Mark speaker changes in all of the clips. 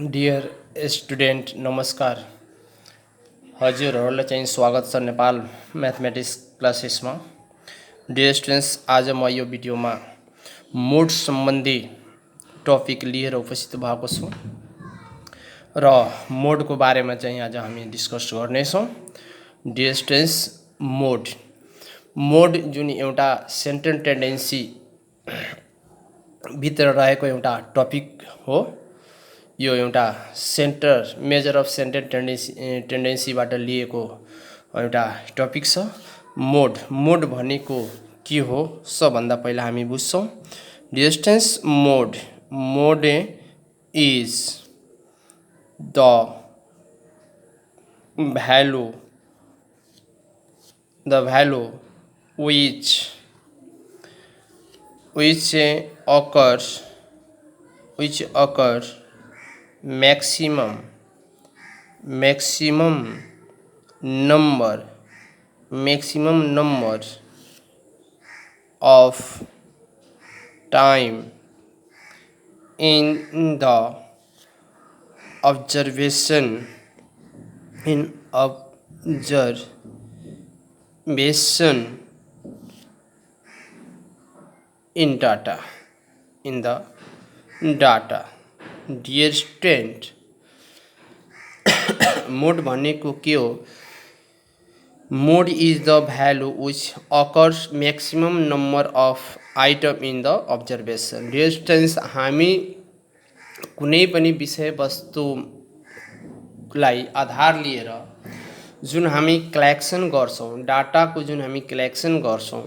Speaker 1: Dear student नमस्कार। हजुरहरूलाई चाहिँ स्वागत छ नेपाल म्याथमेटिक्स क्लासेसमा। डियर स्टुडेन्ट्स, आज म यो भिडियोमा मोड सम्बन्धी टपिक लिएर उपस्थित भएको छु र मोडको बारेमा चाहिँ आज हामी डिस्कस गर्नेछौँ। डियर स्टुडेन्ट्स, मोड जुन एउटा सेन्ट्रल टेन्डेन्सी भित्र रहेको एउटा टपिक हो। यो एउटा मेजर अफ सेन्ट्रल टेन्डेन्सीबाट लिएको एउटा टपिक छ। मोड भनेको के हो सबभन्दा पहिला हामी बुझ्छौँ। Dear students, mode is the value which occur maximum number of time in the observation in data. Dear student, mode भनेको के हो? Mode is the value which occurs maximum number of item in the observation. Dear students, हामी कुनै पनि विषयवस्तुलाई आधार लिएर जुन हामी कलेक्सन गर्छौँ, डाटाको जुन हामी कलेक्सन गर्छौँ,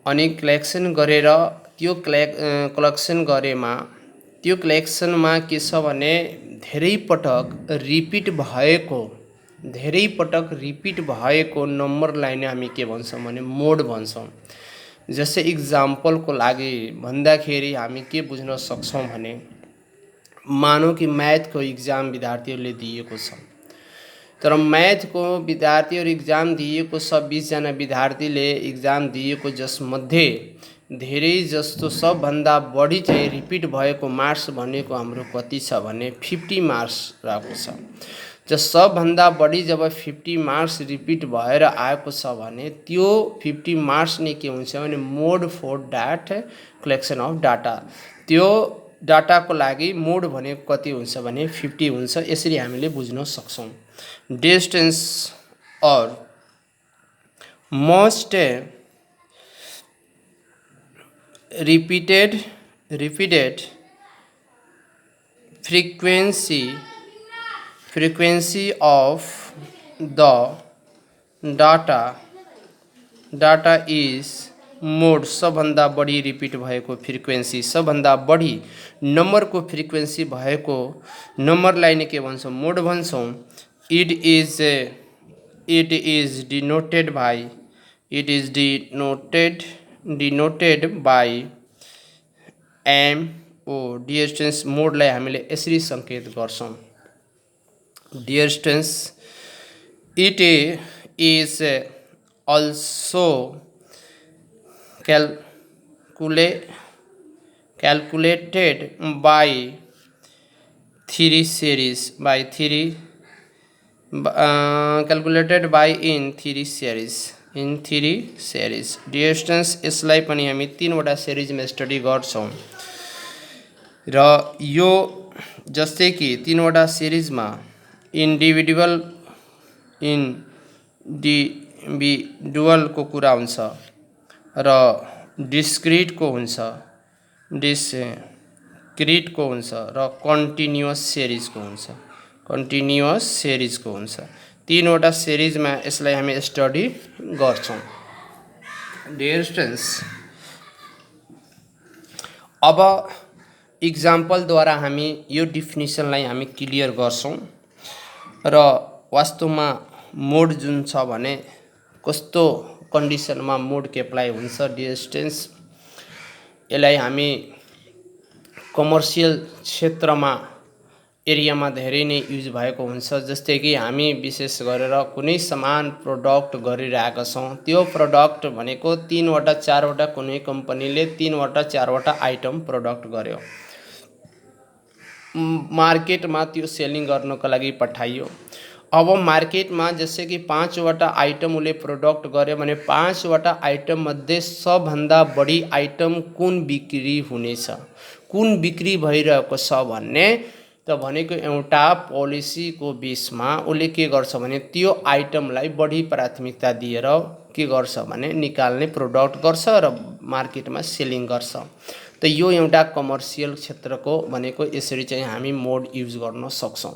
Speaker 1: अनि कलेक्सन गरेर त्यो कलेक्सन गरेमा त्यो कलेक्सनमा के छ भने धेरै पटक रिपिट भएको नम्बरलाई नै हामी के भन्छौँ भने मोड भन्छौँ। जस्तै इक्जाम्पलको लागि भन्दाखेरि हामी के बुझ्न सक्छौँ भने मानौँ कि म्याथको इक्जाम विद्यार्थीहरूले दिएको छ, तर म्याथको विद्यार्थीहरू इक्जाम दिएको छ, 20 जना विद्यार्थीले इक्जाम दिएको, जसमध्ये धेरै जस्तो सबभन्दा बढी चाहिँ रिपिट भएको मार्क्स भनेको हाम्रो कति छ भने 50 मार्क्स रहेको छ। जब सबभन्दा बढी जब 50 मार्क्स रिपिट भएर आएको छ भने त्यो 50 मार्क्स नै के हुन्छ भने mode for that collection of data. त्यो डाटाको लागि मोड भनेको कति हुन्छ भने 50 हुन्छ। यसरी हामीले बुझ्न सक्छौँ। डिस्टेन्स और most repeated frequency of the data is मोड। सबभन्दा बढी रिपिट भएको फ्रिक्वेन्सी, सबभन्दा बढी नम्बरको फ्रिक्वेन्सी भएको नम्बरलाई नै के भन्छौँ? मोड भन्छौँ। It is denoted by MO। Dear students, मोडलाई हामीले यसरी सङ्केत गर्छौँ। Dear students, it is also calculated by in three series। Dear students, यसलाई पनि हामी 3वटा सिरिजमा स्टडी गर्छौँ र यो जस्तै कि 3वटा सिरिजमा इन्डिभिजुअलको कुरा हुन्छ र डिस्क्रिटको हुन्छ र कन्टिन्युअस सिरिजको हुन्छ। 3वटा सिरिजमा यसलाई हामी स्टडी गर्छौँ। डियर स्टुडेन्ट्स, अब इक्जाम्पलद्वारा हामी यो डिफिनिसनलाई हामी क्लियर गर्छौँ र वास्तवमा मोड जुन छ भने कस्तो कन्डिसनमा मोडको एप्लाई हुन्छ। डियर स्टुडेन्ट्स, यसलाई हामी कमर्सियल क्षेत्रमा एरियामा धेरै नै युज भएको हुन्छ। जस्तै कि हामी विशेष गरेर कुनै सामान प्रोडक्ट गरिरहेका छौँ, त्यो प्रोडक्ट भनेको 3वटा 4वटा कुनै कम्पनीले 3वटा 4वटा आइटम प्रोडक्ट गर्यो। मार्केटमा त्यो सेलिङ गर्नको लागि पठाइयो। अब मार्केटमा जस्तै कि 5 वटा आइटम उसले प्रोडक्ट गर्यो भने 5 वटा आइटम मध्ये सबभन्दा बढी आइटम कुन बिक्री हुनेछ, कुन बिक्री भइरहेको छ भन्ने त भनेको एउटा पोलिसीको बेसमा उसले के गर्छ भने त्यो आइटमलाई बढी प्राथमिकता दिएर के गर्छ भने निकाल्ने प्रोडक्ट गर्छ र मार्केटमा सेलिङ गर्छ। त यो एउटा कमर्सियल क्षेत्रको भनेको यसरी चाहिँ हामी मोड युज गर्न सक्छौँ।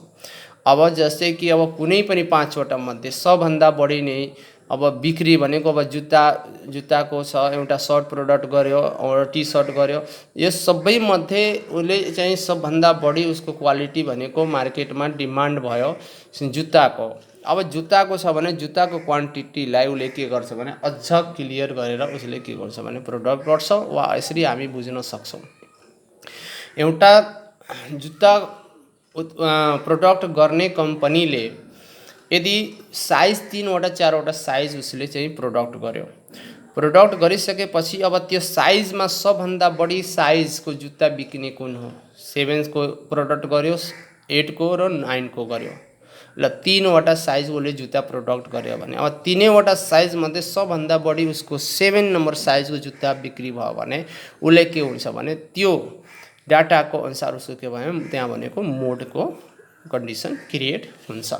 Speaker 1: अब जस्तै कि अब कुनै पनि 5 वटा मध्ये सबभन्दा बढी नै अब बिक्री भनेको अब जुत्ताको छ, एउटा सर्ट प्रोडक्ट गर्यो एउटा टी सर्ट गर्यो, यो सबै मध्ये उसले चाहिँ सबभन्दा बढी उसको क्वालिटी भनेको मार्केटमा डिमान्ड भयो जुत्ताको। अब जुत्ताको छ भने जुत्ताको क्वान्टिटीलाई उसले के गर्छ भने अझ क्लियर गरेर उसले के गर्छ भने प्रोडक्ट गर्छ। वा यसरी हामी बुझ्न सक्छौँ एउटा जुत्ता प्रोडक्ट गर्ने कम्पनीले यदि साइज 3 वटा 4 वटा साइज उसले चाहिँ प्रोडक्ट गर्यो, प्रोडक्ट गरिसकेपछि अब त्यो साइजमा सबभन्दा बढी साइजको जुत्ता बिक्ने कुन हो, 7 को प्रोडक्ट गर्यो, 8 को र 9 को गर्यो। ल 3 वटा साइज उसले जुत्ता प्रोडक्ट गर्यो भने अब 3 वटा साइज मध्ये सबभन्दा बढी उसको 7 नम्बर साइजको जुत्ता बिक्री भयो भने उसले के हुन्छ भने त्यो डाटाको अनुसार उसको के भयो त्यहाँ भनेको मोडको कन्डिसन क्रिएट हुन्छ।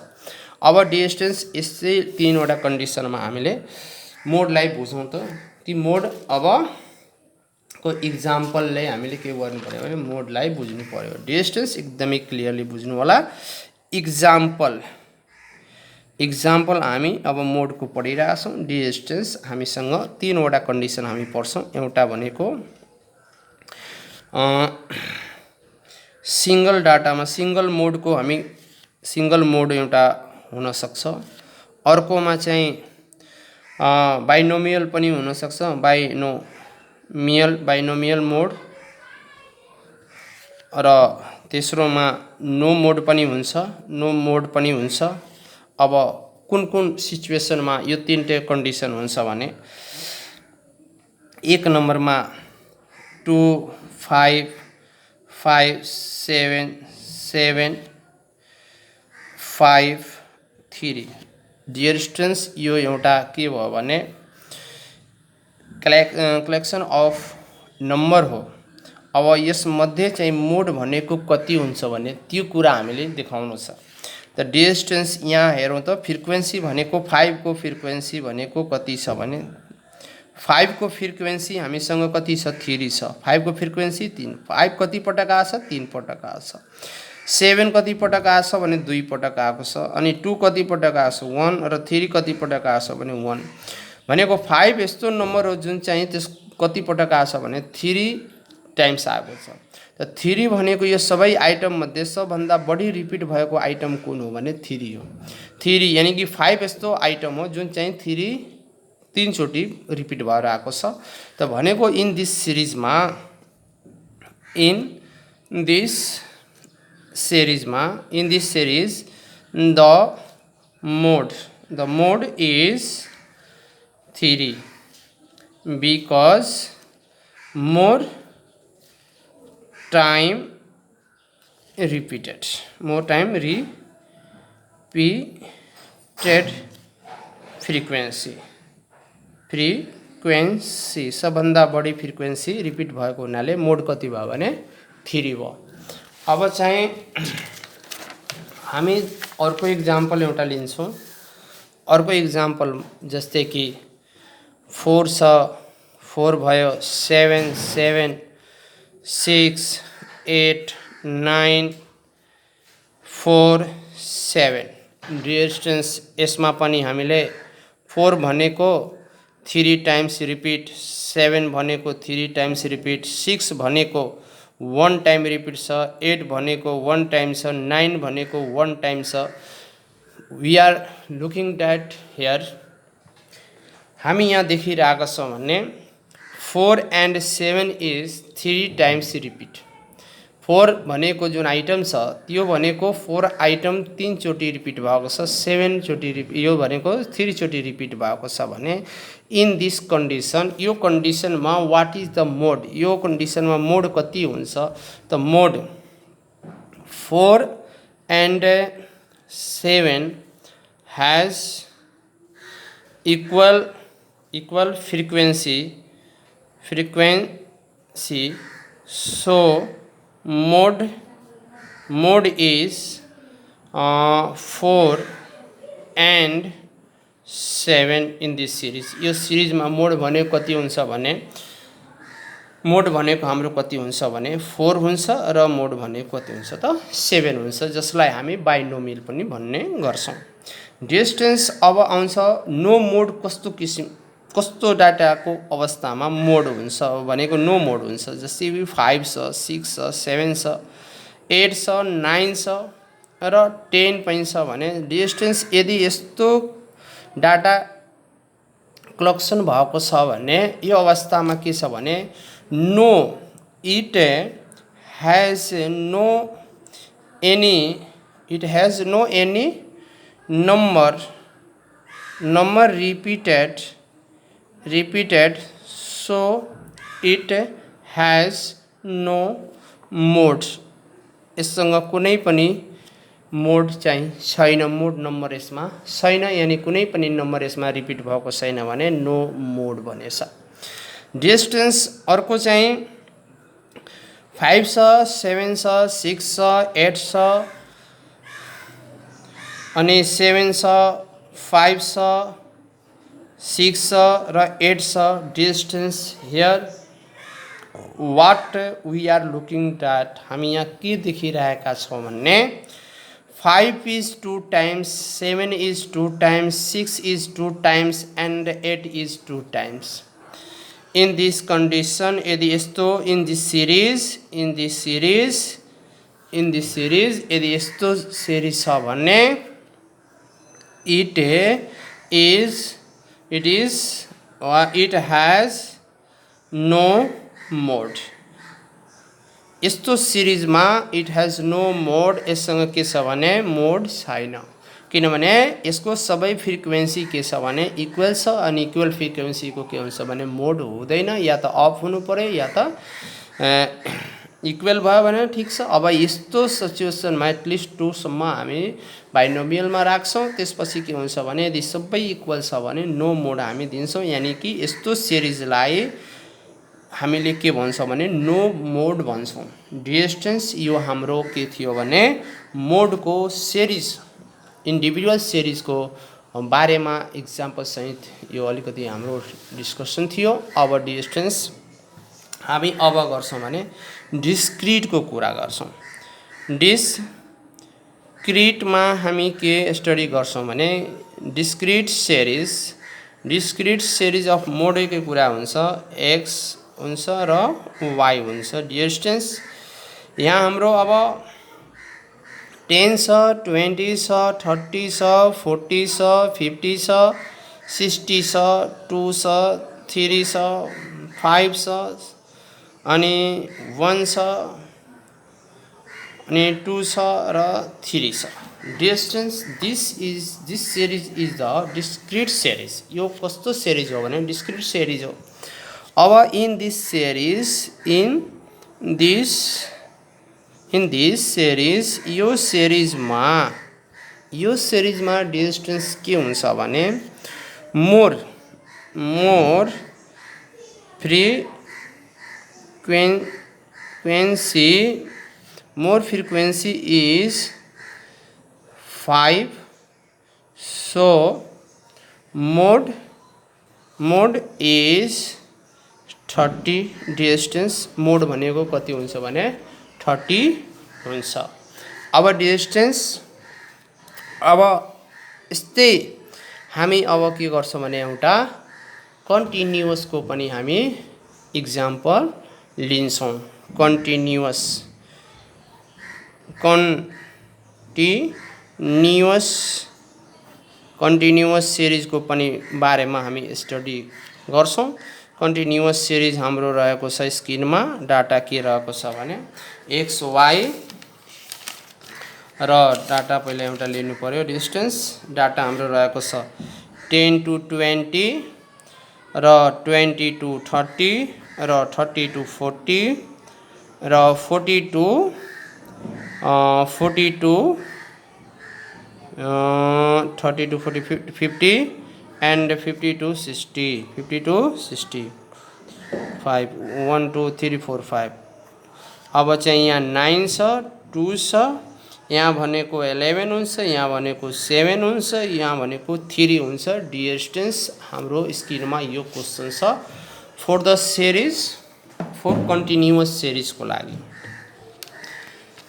Speaker 1: अब डिस्टेन्स यस्तै 3 वटा कन्डिसनमा हामीले मोडलाई बुझौँ त ती मोड अब को इक्जाम्पलले हामीले के गर्नु पर्यो भने मोडलाई बुझ्नु पर्यो। डिस्टेन्स एकदमै क्लियरली बुझ्नु होला। इक्जाम्पल हामी अब मोडको पढिरहेका छौँ। डिस्टेन्स हामीसँग 3 वटा कन्डिसन हामी पढ्छौँ। एउटा भनेको सिंगल डाटामा सिंगल मोडको हामी सिंगल मोड एउटा हुन सक्छ। अर्कोमा चाहिँ बाइनोमियल पनि हुन सक्छ, बाइनोमियल मोड, र तेस्रोमा नो मोड पनि हुन्छ। अब कुन कुन सिचुएसनमा यो 3टे कन्डिसन हुन्छ भने 1 नम्बरमा 2 5 5 7 7 5 3 डिस्टेन्स यो एउटा के भयो भने कलेक्सन अफ नम्बर हो। अब यसमध्ये चाहिँ मोड भनेको कति हुन्छ भने त्यो कुरा हामीले देखाउनु छ। त डिस्टेन्स यहाँ हेरौँ त फ्रिक्वेन्सी भनेको 5 को फ्रिक्वेन्सी भनेको कति छ भने 5 को फ्रिक्वेन्सी हामीसँग कति छ 3 छ। 5 को फ्रिक्वेन्सी 3, 5 कति पटक आछ 3 पटक आछ। 7 कति पटक आछ भने 2 पटक आएको छ। अनि 2 कति पटक आछ 1 र 3 कति पटक आछ भने 1 भनेको 5 यस्तो नम्बर हो जुन चाहिँ त्यस कति पटक आछ भने 3 टाइम्स आएको छ। त 3 भनेको यो सबै आइटम मध्ये सबभन्दा बढी रिपिट भएको आइटम कुन हो भने 3 हो। 3 यानी कि 5 यस्तो आइटम हो जुन चाहिँ 3 चोटि रिपिट भएर आएको छ। त भनेको in this series the mode is 3 because more time repeated frequency सबभन्दा बढी फ्रिक्वेन्सी रिपिट भएको हुनाले मोड कति भयो भने 3 भयो। अब चाहिँ हामी अर्को इक्जाम्पल एउटा लिन्छौँ। अर्को इक्जाम्पल जस्तै कि 4 छ, 4 भयो, 7 7 6 8 9 4 7 डिस्टेन्स यसमा पनि हामीले 4 भनेको 3 टाइम्स रिपिट, 7 भनेको 3 टाइम्स रिपिट, 6 भनेको 1 टाइम रिपिट छ, 8 भनेको 1 टाइम छ, 9 भनेको 1 टाइम छ। We are looking that here हामी यहाँ देखिरहेका छौँ भने 4 and 7 इज 3 टाइम्स रिपिट। 4 भनेको जुन आइटम छ त्यो भनेको 4 आइटम 3 चोटि रिपिट भएको छ, 7 चोटि यो भनेको 3 चोटि रिपिट भएको छ भने इन दिस कन्डिसन यो कन्डिसनमा वाट इज द मोड, यो कन्डिसनमा मोड कति हुन्छ त मोड 4 and 7 has equal frequency, so mode is 4 and 7 in this series. यो सिरिजमा मोड भनेको कति हुन्छ भने मोड भनेको हाम्रो कति हुन्छ भने 4 हुन्छ र मोड भनेको कति हुन्छ त 7 हुन्छ, जसलाई हामी बाइनोमियल पनि भन्ने गर्छौं। डिस्टेन्स अब आउँछ नो मोड कस्तो डाटाको अवस्थामा मोड हुन्छ भनेको नो मोड हुन्छ। जस्तै 5 छ, 6 छ, 7 छ, 8 छ, 9 छ र 10 पनि छ भने डिस्टेन्स यदि यस्तो डाटा कलेक्सन भएको छ भने यो अवस्थामा के छ भने no it has no any number repeated, so it has no mode. यससँग कुनै पनि मोड चाहिँ छैन, मोड नम्बर यसमा छैन, यानी कुनै पनि नम्बर यसमा रिपिट भएको छैन भने नो मोड भनेछ। डिस्टेन्स अर्को चाहिँ 5 छ, 7 छ, 6 छ, 8 छ अनि 7 छ, 5 छ, 6 छ र 8 छ। Distance here what we are looking at, हामी यहाँ के देखिरहेका छौं भन्ने 5 is 2 times, 7 is 2 times, 6 is 2 times and 8 is 2 times. In this condition, यदि यस्तो in this series यदि यस्तो series छ भने it has no mode. यस्तो सिरिजमा इट हैज नो मोड, यससँग के छ भने मोड छैन, किनभने यसको सबै फ्रिक्वेन्सी के छ भने इक्वल छ अनि इक्वल फ्रिक्वेन्सीको के हुन्छ भने मोड हुँदैन, या त अफ हुनु पर्यो या त इक्वल भयो भने ठीक छ। अब यस्तो सिचुएसनमा एटलिस्ट 2 सम्म हामी बाइनोमियलमा राख्छौं, त्यसपछि के हुन्छ भने यदि सबै इक्वल छ भने नो मोड हामी दिन्छौं, यानी कि यस्तो सिरिजलाई हामीले के भन्छौं भने नो मोड भन्छौं। डिस्टेन्स यो हाम्रो के थियो भने मोडको सिरिज, इन्डिभिजुअल सिरिजको बारेमा एक्जाम्पल सहित यो अलिकति हाम्रो डिस्कसन थियो। अब डिस्टेन्स हामी अब गर्छौं भने डिस्क्रिटको कुरा गर्छौं। डिस्क्रिटमा हामी के स्टडी गर्छौं भने डिस्क्रिट सिरिज अफ मोडकै कुरा हुन्छ, x हुन्छ र y हुन्छ। डिस्टेन्स यहाँ हाम्रो अब 10 छ, 20 छ, 30 छ, 40 छ, 50 छ, 60 छ, 2 छ, 3 छ, 5 छ अनि 1 छ अनि 2 छ र 3 छ। Distance this series is the discrete series. यो कस्तो सिरिज हो भने डिस्क्रिट सिरिज हो। अब इन दिस सिरिज यो सिरिजमा डिस्टेन्स के हुन्छ भने more frequency is 5, so mode is 30। Distance mode भनेको कति हुन्छ भने 30 हुन्छ। अब डिस्टेन्स अब यस्तै हामी अब के गर्छौं भने एउटा कन्टिन्युअसको पनि हामी एक्जाम्पल लिन्छौं। कन्टिन्युअस सिरिजको पनि बारेमा हामी स्टडी गर्छौं। कन्टिन्युअस सिरिज हाम्रो रहेको छ स्क्रिनमा, डाटा के रहेको छ भने x y र डाटा पहिला एउटा लिनु पर्यो। डिस्टेन्स डाटा हाम्रो रहेको छ 10 to 20 र 20 to 30 र 30 to 40 र 40 to 42 30 to 40 50 and 50 to 60 50 to 60 5 1 2 3 4 5 अब चाहिँ यहाँ 9 छ 2 छ यहाँ भनेको 11 हुन्छ यहाँ भनेको 7 हुन्छ यहाँ भनेको 3 हुन्छ। डियर स्टुडेन्ट्स हाम्रो स्क्रिनमा यो क्वेशन छ for the series for continuous सिरिजको लागि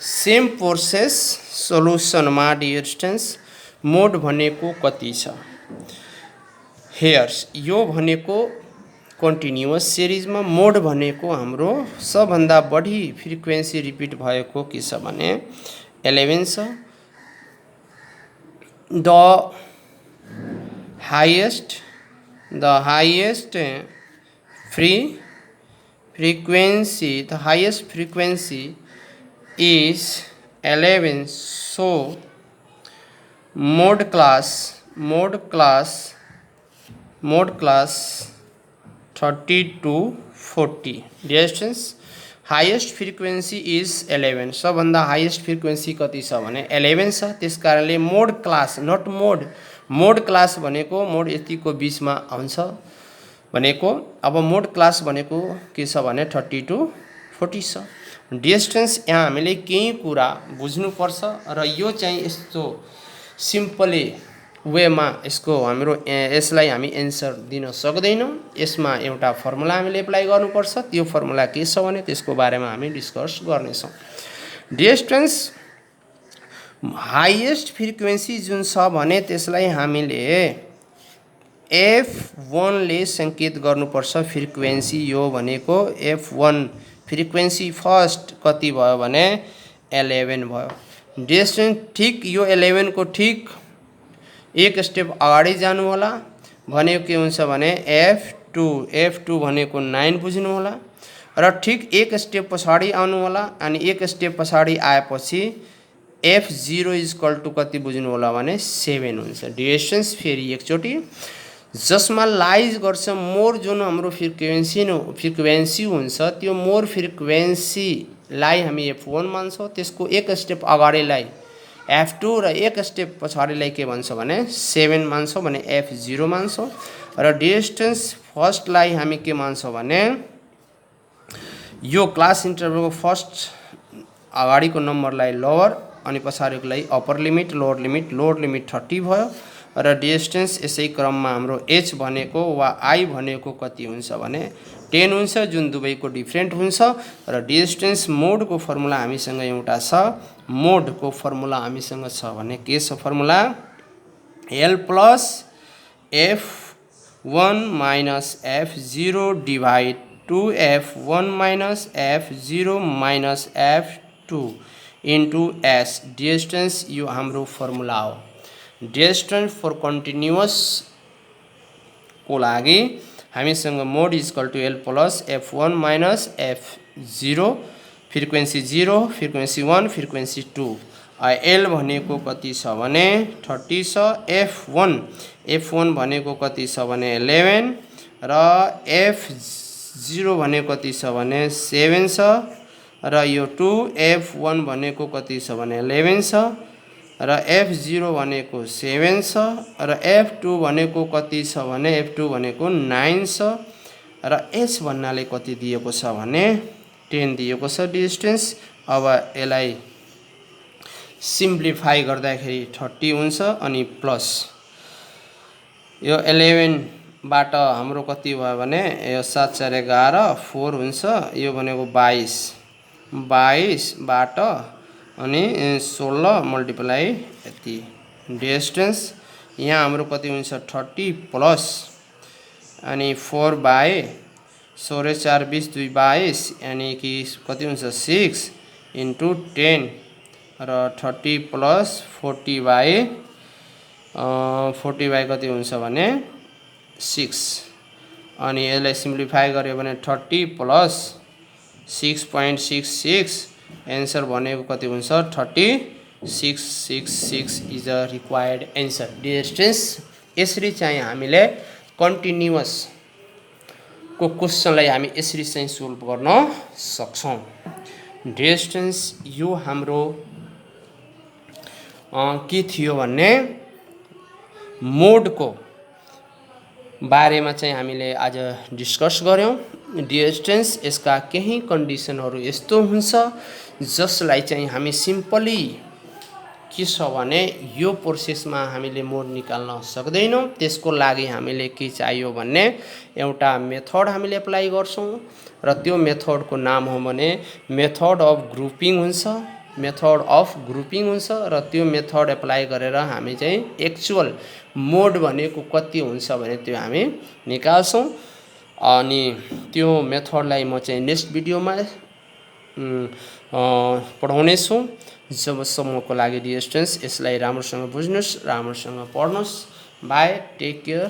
Speaker 1: सेम प्रोसेस सोलुसनमा डियर स्टुडेन्ट्स मोड भनेको कति छ हेयर्स यो भनेको कन्टिन्युअस सिरिजमा मोड भनेको हाम्रो सबभन्दा बढी फ्रिक्वेन्सी रिपिट भएको के छ भने 11 छ the highest frequency the highest frequency is 11 so mode class 30 to 40 distance highest frequency is 11 सबभन्दा हाइएस्ट फ्रिक्वेन्सी कति छ भने 11 छ त्यसकारणले मोड क्लास नट मोड क्लास भनेको मोड यतिको बीचमा आउँछ भनेको अब मोड क्लास भनेको के छ भने 30 to 40 छ। डिस्टेन्स यहाँ हामीले केही कुरा बुझ्नुपर्छ र यो चाहिँ यस्तो सिम्पली वेमा यसको हाम्रो यसलाई हामी एन्सर दिन सक्दैनौँ। यसमा एउटा फर्मुला हामीले एप्लाई गर्नुपर्छ त्यो फर्मुला के छ भने त्यसको बारेमा हामी डिस्कस गर्नेछौँ। डिस्टेन्स हाइएस्ट फ्रिक्वेन्सी जुन छ भने त्यसलाई हामीले F1 ले संकेत गर्नुपर्छ फ्रिक्वेन्सी यो भनेको F1 फ्रिक्वेन्सी फर्स्ट कति भयो भने 11 भयो। डिस्टेन्स ठिक यो 11 को ठिक एक स्टेप अगाडि जानु होला भनेको के हुन्छ भने F2 भनेको 9 बुझ्नु होला र ठिक एक स्टेप पछाडि आउनु होला अनि एक स्टेप पछाडि आएपछि F0 इक्वल टु कति बुझ्नु होला भने 7 हुन्छ। डिस्टेन्स फेरि एकचोटि जसमा लाइज गर्छ मोर जुन हाम्रो फ्रिक्वेन्सी हुन्छ त्यो मोर फ्रिक्वेन्सीलाई हामी F1 मान्छौँ त्यसको एक स्टेप अगाडिलाई F2 र एक स्टेप पछाडिलाई के भन्छ भने 7 मान्छौँ भने F0 मान्छौँ र डिस्टेन्स फर्स्टलाई हामी के मान्छौँ भने यो क्लास इन्टरभलको फर्स्ट अगाडिको नम्बरलाई लोअर अनि पछाडिकोलाई अप्पर लिमिट लोअर लिमिट 30 भयो र डिस्टेन्स यसै क्रममा हाम्रो h भनेको वा I भनेको कति हुन्छ भने 10 हुन्छ जुन दुवैको डिफरेन्ट हुन्छ र डिस्टेन्स मोडको फर्मुला हामीसँग एउटा छ मोडको फर्मुला हामीसँग छ भने के छ formula L plus F1 minus F0 divide 2F1 minus F0 minus F2 into S। Distance यो हाम्रो फर्मुला हो। डिस्टेन्स फर कन्टिन्युअस को लागि हामीसँग mode equal to L plus F1 minus F0 frequency 0 frequency 1 frequency 2 L भनेको कति छ भने 30 छ F1 भनेको कति छ भने 11 र F0 भनेको कति छ भने 7 छ र यो 2F1 भनेको कति छ भने 11 छ र F0 भनेको 7 छ र F2 भनेको कति छ भने F2 भनेको 9 छ र H भन्नाले कति दिएको छ भने 10 दिएको छ डिस्टेन्स। अब यसलाई सिम्प्लिफाई गर्दाखेरि 30 हुन्छ अनि प्लस यो 11 बाट हाम्रो कति भयो भने यो 7 4 11 4 हुन्छ यो भनेको 22 बाट अनि 16 मल्टिप्लाई यति डिस्टेन्स यहाँ हाम्रो कति हुन्छ 30 प्लस अनि 4 बाई 16 4 20 2 22 यानी कि कति हुन्छ 6 इन्टु 10 र 30 प्लस 40 बाई कति हुन्छ भने 6 अनि यसलाई सिम्प्लिफाई गर्यो भने 30 प्लस 6.66 एन्सर भनेको कति हुन्छ 3666 is a required answer. Distance यसरी चाहिँ हामीले कन्टिन्युअस को क्वेशनलाई हामी यसरी चाहिँ सोल्भ गर्न सक्छौं। डिस्टेन्स यो हाम्रो के थियो भन्ने मोडको बारेमा चाहिँ हामीले आज डिस्कस गऱ्यौँ। डियर स्टुडेन्ट्स, यसका केही कन्डिसनहरू यस्तो हुन्छ जसलाई चाहिँ हामी सिम्पली के छ भने यो प्रोसेसमा हामीले मोड निकाल्न सक्दैनौँ। त्यसको लागि हामीले के चाहियो भने एउटा मेथड हामीले एप्लाई गर्छौँ र त्यो मेथडको नाम हो भने मेथड अफ ग्रुपिङ हुन्छ। मेथड अफ ग्रुपिङ हुन्छ र त्यो मेथड एप्लाई गरेर हामी चाहिँ एक्चुअल मोड भनेको कति हुन्छ भने त्यो हामी निकाल्छौँ। अनि त्यो मेथडलाई म चाहिँ नेक्स्ट भिडियोमा पढाउनेछु। जबसम्मको लागि डियर स्टुडेन्ट्स यसलाई राम्रोसँग बुझ्नुहोस्, राम्रोसँग पढ्नुहोस्। Bye, take care.